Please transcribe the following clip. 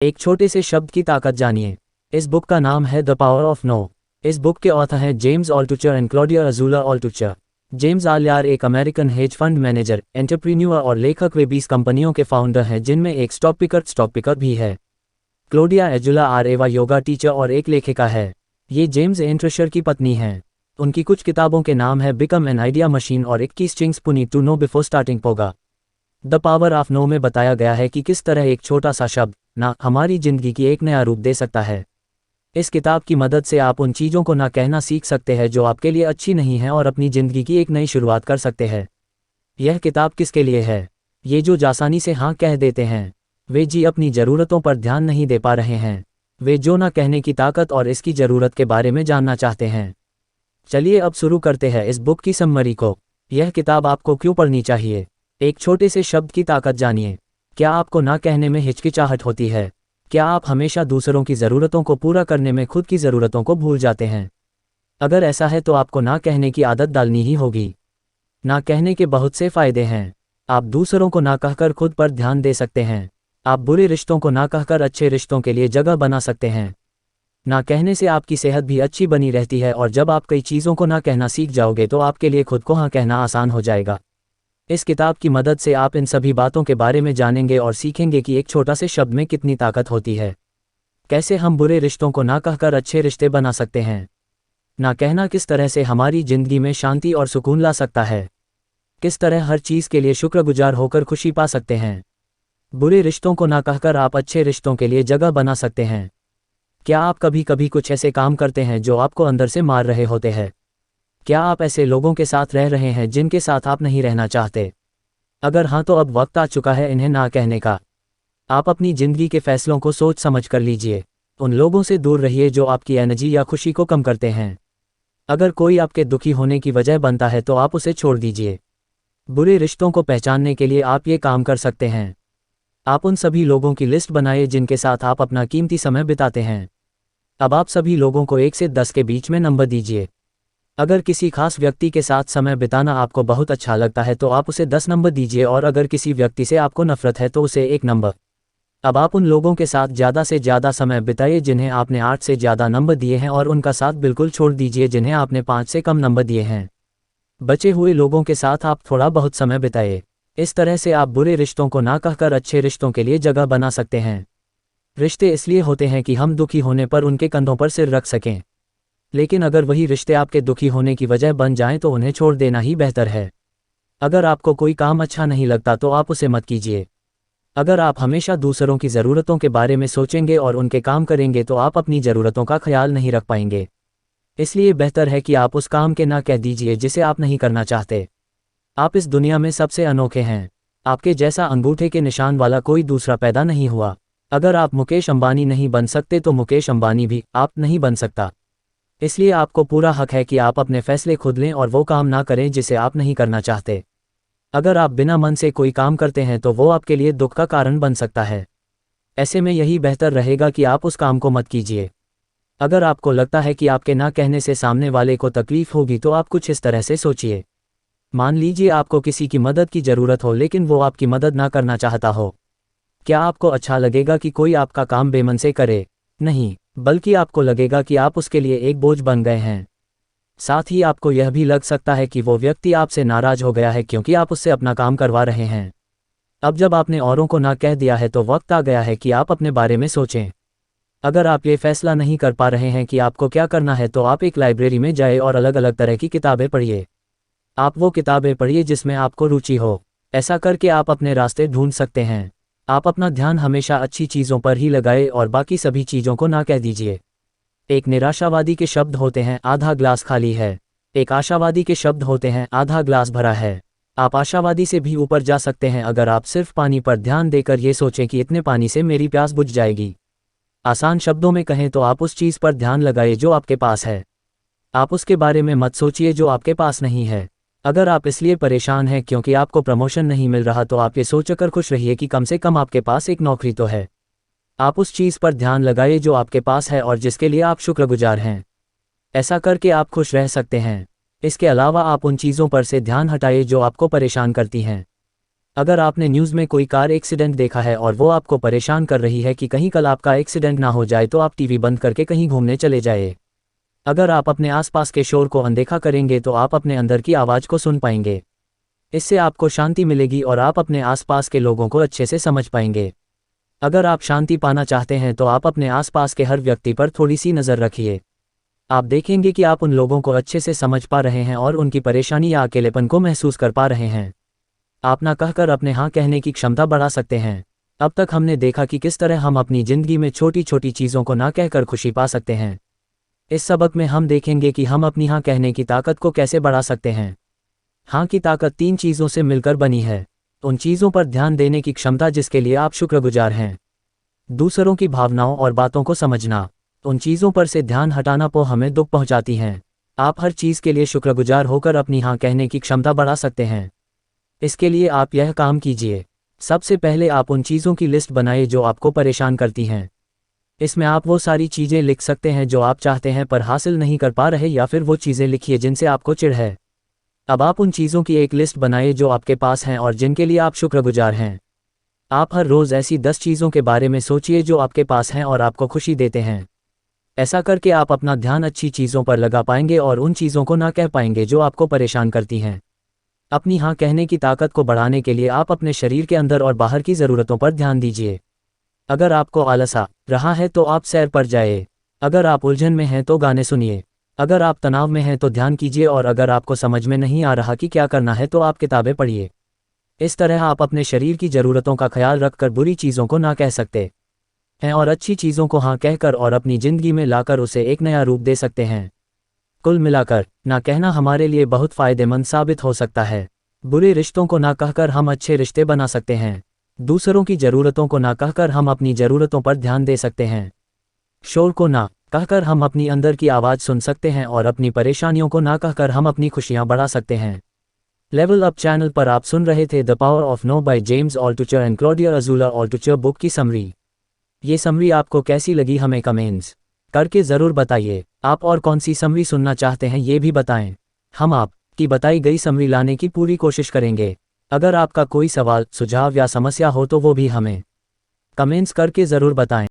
एक छोटे से शब्द की ताकत जानिए। इस बुक का नाम है द पावर ऑफ नो। इस बुक के ऑथर हैं James Altucher and Claudia Azula ऑल्टुचर। James ऑल्टुचर एक American hedge fund manager, entrepreneur और लेखक। वे 20 कंपनियों के फाउंडर हैं जिनमें एक स्टॉक पिकर भी है। क्लॉडिया अज़ूला एवा योगा टीचर और एक लेखिका है। ये जेम्स एंट्रेशर की पत्नी हैं। उनकी कुछ किताबों के नाम है बिकम एन आइडिया मशीन और 21 things you need to know before starting पोगा। द पावर ऑफ नो में बताया गया है कि किस तरह एक छोटा सा शब्द ना हमारी जिंदगी की एक नया रूप दे सकता है। इस किताब की मदद से आप उन चीज़ों को ना कहना सीख सकते हैं जो आपके लिए अच्छी नहीं हैं और अपनी ज़िंदगी की एक नई शुरुआत कर सकते हैं। यह किताब किसके लिए है? ये जो आसानी से हाँ कह देते हैं। वे जी अपनी ज़रूरतों पर ध्यान नहीं दे पा रहे हैं। वे जो ना कहने की ताकत और इसकी ज़रूरत के बारे में जानना चाहते हैं। चलिए अब शुरू करते हैं इस बुक की समरी को। यह किताब आपको क्यों पढ़नी चाहिए? एक छोटे से शब्द की ताकत जानिए। क्या आपको ना कहने में हिचकिचाहट होती है? क्या आप हमेशा दूसरों की ज़रूरतों को पूरा करने में खुद की ज़रूरतों को भूल जाते हैं? अगर ऐसा है तो आपको ना कहने की आदत डालनी ही होगी। ना कहने के बहुत से फ़ायदे हैं। आप दूसरों को ना कहकर खुद पर ध्यान दे सकते हैं। आप बुरे रिश्तों को ना कहकर अच्छे रिश्तों के लिए जगह बना सकते हैं। ना कहने से आपकी सेहत भी अच्छी बनी रहती है और जब आप कई चीज़ों को ना कहना सीख जाओगे तो आपके लिए खुद को हाँ कहना आसान हो जाएगा। इस किताब की मदद से आप इन सभी बातों के बारे में जानेंगे और सीखेंगे कि एक छोटा से शब्द में कितनी ताकत होती है। कैसे हम बुरे रिश्तों को ना कहकर अच्छे रिश्ते बना सकते हैं। ना कहना किस तरह से हमारी ज़िंदगी में शांति और सुकून ला सकता है। किस तरह हर चीज़ के लिए शुक्रगुजार होकर खुशी पा सकते हैं। बुरे रिश्तों को ना कहकर आप अच्छे रिश्तों के लिए जगह बना सकते हैं। क्या आप कभी कभी कुछ ऐसे काम करते हैं जो आपको अंदर से मार रहे होते हैं? क्या आप ऐसे लोगों के साथ रह रहे हैं जिनके साथ आप नहीं रहना चाहते? अगर हाँ तो अब वक्त आ चुका है इन्हें ना कहने का। आप अपनी ज़िंदगी के फैसलों को सोच समझ कर लीजिए। उन लोगों से दूर रहिए जो आपकी एनर्जी या खुशी को कम करते हैं। अगर कोई आपके दुखी होने की वजह बनता है तो आप उसे छोड़ दीजिए। बुरे रिश्तों को पहचानने के लिए आप ये काम कर सकते हैं। आप उन सभी लोगों की लिस्ट बनाइए जिनके साथ आप अपना कीमती समय बिताते हैं। अब आप सभी लोगों को 1 से 10 के बीच में नंबर दीजिए। अगर किसी खास व्यक्ति के साथ समय बिताना आपको बहुत अच्छा लगता है तो आप उसे 10 नंबर दीजिए और अगर किसी व्यक्ति से आपको नफरत है तो उसे 1 नंबर। अब आप उन लोगों के साथ ज़्यादा से ज़्यादा समय बिताइए जिन्हें आपने 8 से ज़्यादा नंबर दिए हैं और उनका साथ बिल्कुल छोड़ दीजिए जिन्हें आपने 5 से कम नंबर दिए हैं। बचे हुए लोगों के साथ आप थोड़ा बहुत समय बिताइए। इस तरह से आप बुरे रिश्तों को ना कहकर अच्छे रिश्तों के लिए जगह बना सकते हैं। रिश्ते इसलिए होते हैं कि हम दुखी होने पर उनके कंधों पर सिर रख सकें। लेकिन अगर वही रिश्ते आपके दुखी होने की वजह बन जाएं तो उन्हें छोड़ देना ही बेहतर है। अगर आपको कोई काम अच्छा नहीं लगता तो आप उसे मत कीजिए। अगर आप हमेशा दूसरों की ज़रूरतों के बारे में सोचेंगे और उनके काम करेंगे तो आप अपनी ज़रूरतों का ख्याल नहीं रख पाएंगे। इसलिए बेहतर है कि आप उस काम के ना कह दीजिए जिसे आप नहीं करना चाहते। आप इस दुनिया में सबसे अनोखे हैं। आपके जैसा अंगूठे के निशान वाला कोई दूसरा पैदा नहीं हुआ। अगर आप मुकेश अंबानी नहीं बन सकते तो मुकेश अंबानी भी आप नहीं बन सकता। इसलिए आपको पूरा हक है कि आप अपने फैसले खुद लें और वो काम ना करें जिसे आप नहीं करना चाहते। अगर आप बिना मन से कोई काम करते हैं तो वो आपके लिए दुख का कारण बन सकता है। ऐसे में यही बेहतर रहेगा कि आप उस काम को मत कीजिए। अगर आपको लगता है कि आपके ना कहने से सामने वाले को तकलीफ होगी तो आप कुछ इस तरह से सोचिए। मान लीजिए आपको किसी की मदद की ज़रूरत हो लेकिन वो आपकी मदद ना करना चाहता हो। क्या आपको अच्छा लगेगा कि कोई आपका काम बेमन से करे? नहीं, बल्कि आपको लगेगा कि आप उसके लिए एक बोझ बन गए हैं। साथ ही आपको यह भी लग सकता है कि वो व्यक्ति आपसे नाराज़ हो गया है क्योंकि आप उससे अपना काम करवा रहे हैं। अब जब आपने औरों को ना कह दिया है तो वक्त आ गया है कि आप अपने बारे में सोचें। अगर आप ये फैसला नहीं कर पा रहे हैं कि आपको क्या करना है तो आप एक लाइब्रेरी में जाएं और अलग अलग तरह की किताबें पढ़िए। आप वो किताबें पढ़िए जिसमें आपको रुचि हो। ऐसा करके आप अपने रास्ते ढूंढ सकते हैं। आप अपना ध्यान हमेशा अच्छी चीज़ों पर ही लगाएं और बाकी सभी चीज़ों को ना कह दीजिए। एक निराशावादी के शब्द होते हैं आधा ग्लास खाली है। एक आशावादी के शब्द होते हैं आधा ग्लास भरा है। आप आशावादी से भी ऊपर जा सकते हैं अगर आप सिर्फ पानी पर ध्यान देकर ये सोचें कि इतने पानी से मेरी प्यास बुझ जाएगी। आसान शब्दों में कहें तो आप उस चीज़ पर ध्यान लगाइए जो आपके पास है। आप उसके बारे में मत सोचिए जो आपके पास नहीं है। अगर आप इसलिए परेशान हैं क्योंकि आपको प्रमोशन नहीं मिल रहा तो आप ये सोचकर खुश रहिए कि कम से कम आपके पास एक नौकरी तो है। आप उस चीज़ पर ध्यान लगाइए जो आपके पास है और जिसके लिए आप शुक्रगुजार हैं। ऐसा करके आप खुश रह सकते हैं। इसके अलावा आप उन चीज़ों पर से ध्यान हटाइए जो आपको परेशान करती हैं। अगर आपने न्यूज़ में कोई कार एक्सीडेंट देखा है और वो आपको परेशान कर रही है कि कहीं कल आपका एक्सीडेंट ना हो जाए, तो आप टीवी बंद करके कहीं घूमने चले जाए। अगर आप अपने आसपास के शोर को अनदेखा करेंगे तो आप अपने अंदर की आवाज़ को सुन पाएंगे। इससे आपको शांति मिलेगी और आप अपने आसपास के लोगों को अच्छे से समझ पाएंगे। अगर आप शांति पाना चाहते हैं तो आप अपने आसपास के हर व्यक्ति पर थोड़ी सी नज़र रखिए। आप देखेंगे कि आप उन लोगों को अच्छे से समझ पा रहे हैं और उनकी परेशानी या अकेलेपन को महसूस कर पा रहे हैं। आप ना कहकर अपने हाँ कहने की क्षमता बढ़ा सकते हैं। अब तक हमने देखा कि किस तरह हम अपनी ज़िंदगी में छोटी छोटी चीज़ों को ना कहकर खुशी पा सकते हैं। इस सबक में हम देखेंगे कि हम अपनी हाँ कहने की ताकत को कैसे बढ़ा सकते हैं। हाँ की ताकत 3 चीज़ों से मिलकर बनी है। उन चीज़ों पर ध्यान देने की क्षमता जिसके लिए आप शुक्रगुजार हैं। दूसरों की भावनाओं और बातों को समझना। उन चीज़ों पर से ध्यान हटाना को हमें दुख पहुंचाती हैं। आप हर चीज़ के लिए शुक्रगुजार होकर अपनी हाँ कहने की क्षमता बढ़ा सकते हैं। इसके लिए आप यह काम कीजिए। सबसे पहले आप उन चीज़ों की लिस्ट बनाइए जो आपको परेशान करती हैं। इसमें आप वो सारी चीज़ें लिख सकते हैं जो आप चाहते हैं पर हासिल नहीं कर पा रहे, या फिर वो चीज़ें लिखिए जिनसे आपको चिढ़ है। अब आप उन चीज़ों की एक लिस्ट बनाइए जो आपके पास हैं और जिनके लिए आप शुक्रगुजार हैं। आप हर रोज़ ऐसी 10 चीज़ों के बारे में सोचिए जो आपके पास हैं और आपको खुशी देते हैं। ऐसा करके आप अपना ध्यान अच्छी चीज़ों पर लगा पाएंगे और उन चीज़ों को ना कह पाएंगे जो आपको परेशान करती हैं। अपनी हाँ कहने की ताकत को बढ़ाने के लिए आप अपने शरीर के अंदर और बाहर की ज़रूरतों पर ध्यान दीजिए। अगर आपको आलस आ रहा है तो आप सैर पर जाइए। अगर आप उलझन में हैं तो गाने सुनिए। अगर आप तनाव में हैं तो ध्यान कीजिए, और अगर आपको समझ में नहीं आ रहा कि क्या करना है तो आप किताबें पढ़िए। इस तरह आप अपने शरीर की ज़रूरतों का ख्याल रखकर बुरी चीज़ों को ना कह सकते हैं और अच्छी चीज़ों को हाँ कहकर और अपनी ज़िंदगी में लाकर उसे एक नया रूप दे सकते हैं। कुल मिलाकर ना कहना हमारे लिए बहुत फ़ायदेमंद साबित हो सकता है। बुरे रिश्तों को ना कहकर हम अच्छे रिश्ते बना सकते हैं। दूसरों की ज़रूरतों को ना कहकर हम अपनी ज़रूरतों पर ध्यान दे सकते हैं। शोर को ना कहकर हम अपनी अंदर की आवाज़ सुन सकते हैं और अपनी परेशानियों को ना कहकर हम अपनी खुशियाँ बढ़ा सकते हैं। लेवल अप चैनल पर आप सुन रहे थे the power of no by James Altucher and Claudia Azula Altucher book की समरी। ये समरी आपको कैसी लगी हमें कमेंट्स करके ज़रूर बताइए। आप और कौन सी समरी सुनना चाहते हैं ये भी बताएं। हम आपकी बताई गई समरी लाने की पूरी कोशिश करेंगे। अगर आपका कोई सवाल, सुझाव या समस्या हो तो वो भी हमें कमेंट्स करके ज़रूर बताएं।